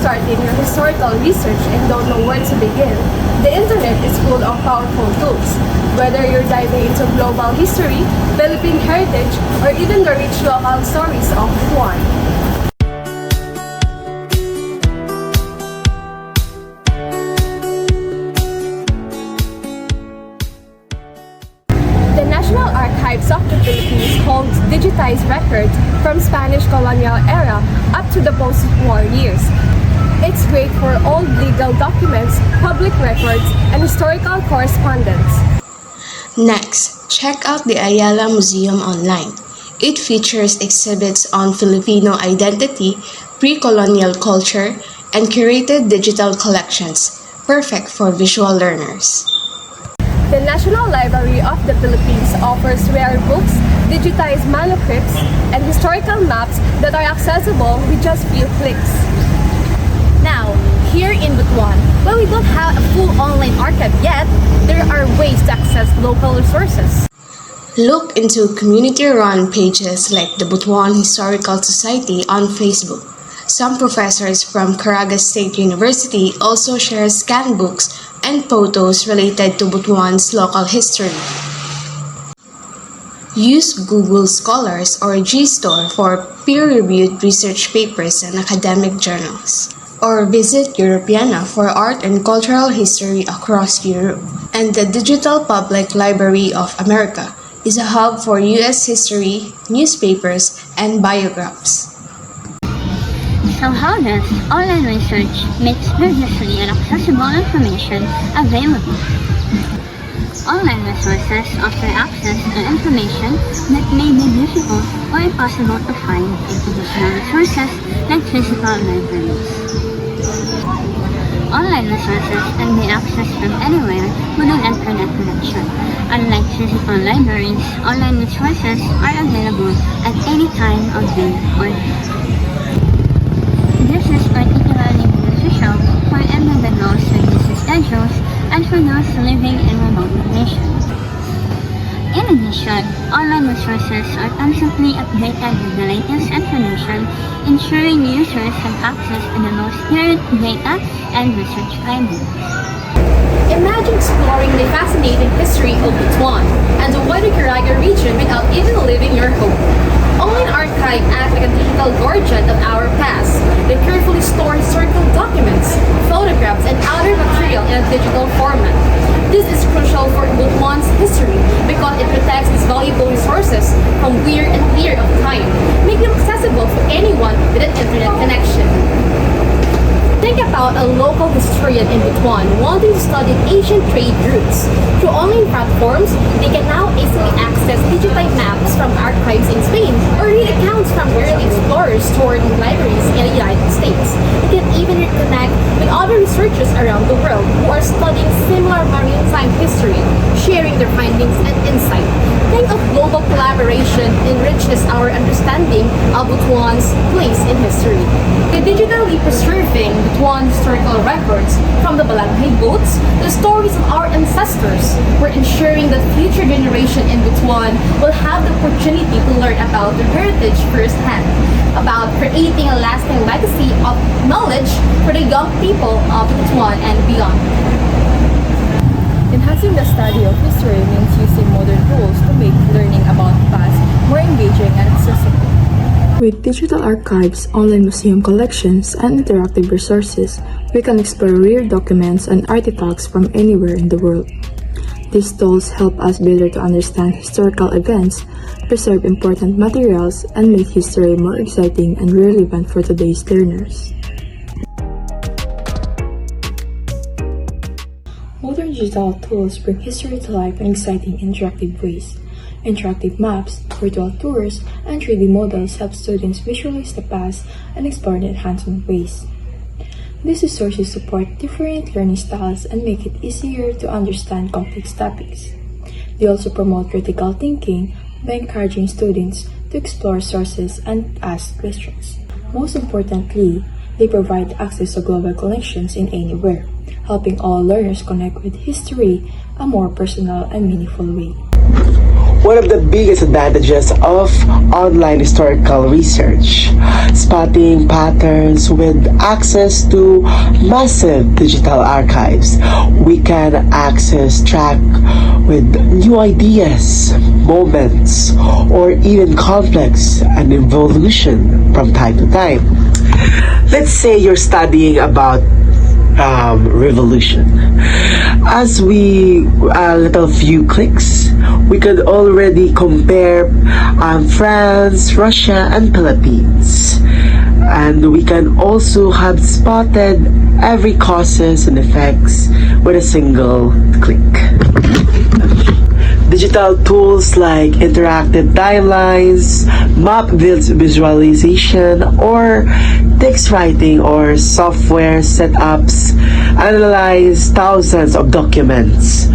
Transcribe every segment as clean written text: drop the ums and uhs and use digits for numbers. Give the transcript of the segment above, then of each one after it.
starting your historical research and don't know where to begin, the internet is full of powerful tools. Whether you're diving into global history, Philippine heritage, or even the rich local stories of Butuan. The National Archives of the Philippines holds digitized records from Spanish colonial era up to the post-war years. It's great for old legal documents, public records, and historical correspondence. Next, check out the Ayala Museum online. It features exhibits on Filipino identity, pre-colonial culture, and curated digital collections, perfect for visual learners. The National Library of the Philippines offers rare books, digitized manuscripts, and historical maps that are accessible with just few clicks. Now, here in Butuan, while we don't have a full online archive yet, there are ways to access local resources. Look into community-run pages like the Butuan Historical Society on Facebook. Some professors from Caraga State University also share scanned books and photos related to Butuan's local history. Use Google Scholars or GStore for peer-reviewed research papers and academic journals. Or visit Arabiana for art and cultural history across Europe. And the Digital Public Library of America is a hub for U.S. history, newspapers, and biographs. So how does online research make previously inaccessible information available? Online resources offer access to information that may be difficult or impossible to find in traditional resources like physical libraries. Online resources can be accessed from anywhere with an internet connection. Unlike physical libraries, online resources are available at any time of day or night. This is particularly beneficial for individuals with busy schedules and for those living in remote locations. In addition, online resources are constantly updated with the latest information, ensuring users have access to the most current data and research findings. Imagine exploring the fascinating history of Butuan and the wider Caraga region without even leaving your home. Online archive acts like a digital guardian of our past. They carefully store historical documents, photographs, and other material in a digital format. This is crucial for Butuan's history because it protects these valuable resources from wear and tear of time, making them accessible for anyone with an internet connection. Think about a local historian in Butuan wanting to study ancient trade routes. Through online platforms, they can now easily access digitized maps from archives in Spain or read accounts from early explorers stored in libraries in the United States. They can even reconnect with other researchers around the world who are studying similar maritime history, sharing their findings and insight. Think of global collaboration enriches our understanding of Butuan's place in history. By digitally preserving Butuan historical records from the Balanghay boats, the stories of our ancestors, we're ensuring that future generations in Butuan will have the opportunity to learn about their heritage firsthand, about creating a lasting legacy of knowledge for the young people of Butuan and beyond. Enhancing the study of history means using modern tools to make learning about the past more engaging and accessible. With digital archives, online museum collections, and interactive resources, we can explore rare documents and artifacts from anywhere in the world. These tools help us better to understand historical events, preserve important materials, and make history more exciting and relevant for today's learners. Modern digital tools bring history to life in exciting interactive ways. Interactive maps, virtual tours, and 3D models help students visualize the past and explore in hands-on ways. These resources support different learning styles and make it easier to understand complex topics. They also promote critical thinking by encouraging students to explore sources and ask questions. Most importantly, they provide access to global connections in anywhere, helping all learners connect with history in a more personal and meaningful way. One of the biggest advantages of online historical research, spotting patterns with access to massive digital archives. We can track with new ideas, moments, or even conflicts and evolution from time to time. Let's say you're studying about revolution. As we a little few clicks, we could already compare France, Russia, and Philippines. And we can also have spotted every causes and effects with a single click. Digital tools like interactive timelines, map visualization, or text writing or software setups analyze thousands of documents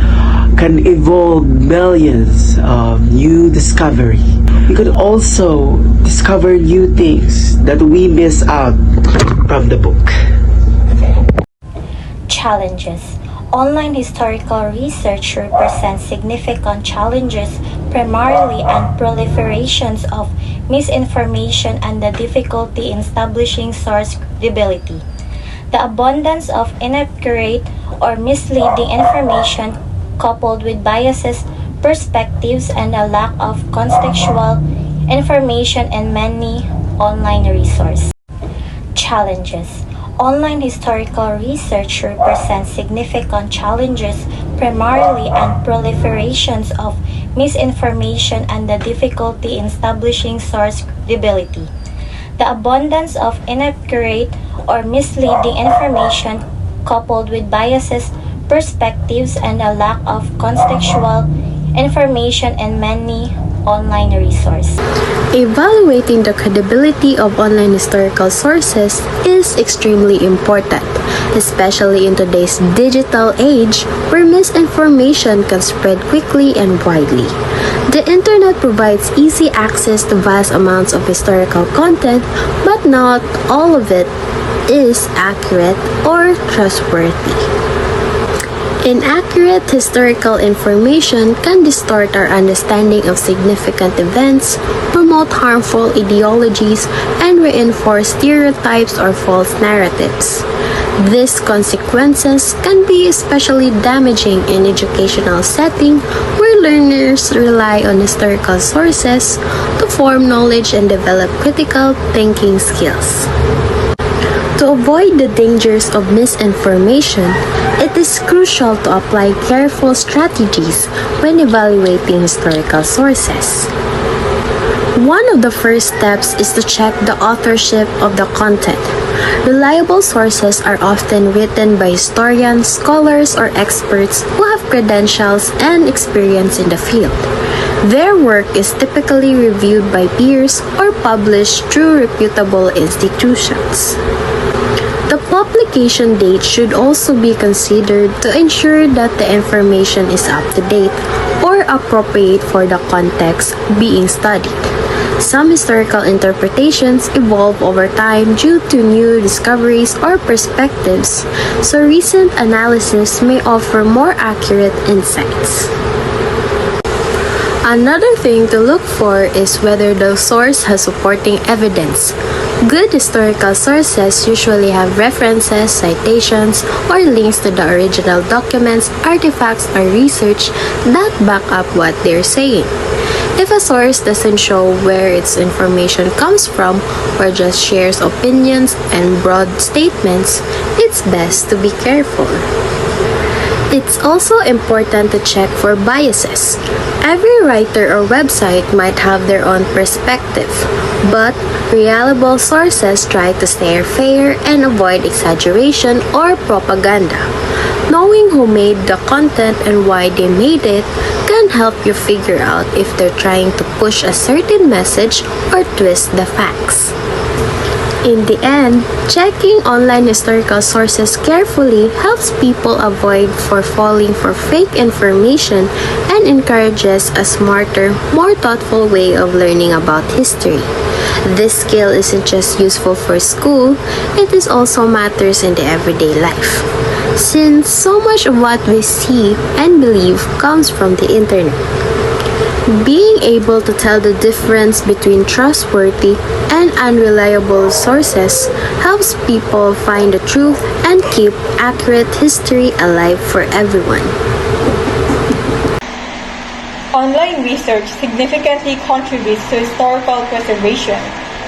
can evolve millions of new discovery. We could also discover new things that we miss out from the book. Challenges. Online historical research represents significant challenges, primarily and proliferations of misinformation and the difficulty in establishing source credibility. The abundance of inaccurate or misleading information coupled with biases, perspectives, and a lack of contextual information in many online resources. Challenges. Online historical research represents significant challenges, primarily and proliferations of misinformation and the difficulty in establishing source credibility. The abundance of inaccurate or misleading information coupled with biases, perspectives, and a lack of contextual information in many online resources. Evaluating the credibility of online historical sources is extremely important, especially in today's digital age where misinformation can spread quickly and widely. The internet provides easy access to vast amounts of historical content, but not all of it is accurate or trustworthy. Inaccurate historical information can distort our understanding of significant events, promote harmful ideologies, and reinforce stereotypes or false narratives. These consequences can be especially damaging in educational settings where learners rely on historical sources to form knowledge and develop critical thinking skills. To avoid the dangers of misinformation, it is crucial to apply careful strategies when evaluating historical sources. One of the first steps is to check the authorship of the content. Reliable sources are often written by historians, scholars, or experts who have credentials and experience in the field. Their work is typically reviewed by peers or published through reputable institutions. The publication date should also be considered to ensure that the information is up to date or appropriate for the context being studied. Some historical interpretations evolve over time due to new discoveries or perspectives, so recent analysis may offer more accurate insights. Another thing to look for is whether the source has supporting evidence. Good historical sources usually have references, citations, or links to the original documents, artifacts, or research that back up what they're saying. If a source doesn't show where its information comes from or just shares opinions and broad statements, it's best to be careful. It's also important to check for biases. Every writer or website might have their own perspective, but reliable sources try to stay fair and avoid exaggeration or propaganda. Knowing who made the content and why they made it can help you figure out if they're trying to push a certain message or twist the facts. In the end, checking online historical sources carefully helps people avoid falling for fake information and encourages a smarter, more thoughtful way of learning about history. This skill isn't just useful for school, it is also matters in the everyday life, since so much of what we see and believe comes from the internet. Being able to tell the difference between trustworthy and unreliable sources helps people find the truth and keep accurate history alive for everyone. Online research significantly contributes to historical preservation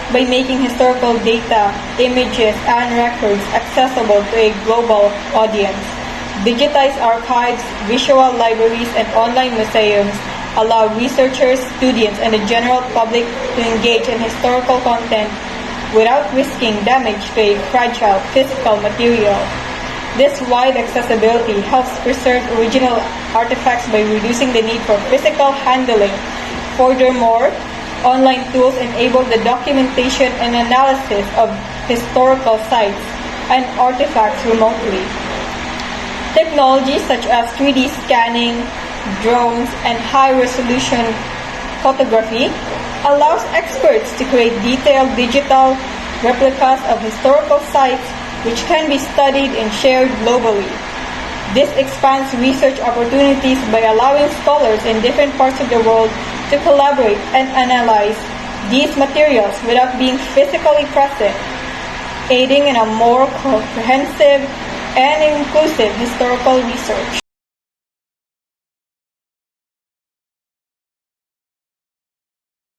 by making historical data, images, and records accessible to a global audience. Digitized archives, visual libraries, and online museums allow researchers, students, and the general public to engage in historical content without risking damage to a fragile physical material. This wide accessibility helps preserve original artifacts by reducing the need for physical handling. Furthermore, online tools enable the documentation and analysis of historical sites and artifacts remotely. Technologies such as 3D scanning, drones, and high-resolution photography allows experts to create detailed digital replicas of historical sites which can be studied and shared globally. This expands research opportunities by allowing scholars in different parts of the world to collaborate and analyze these materials without being physically present, aiding in a more comprehensive and inclusive historical research.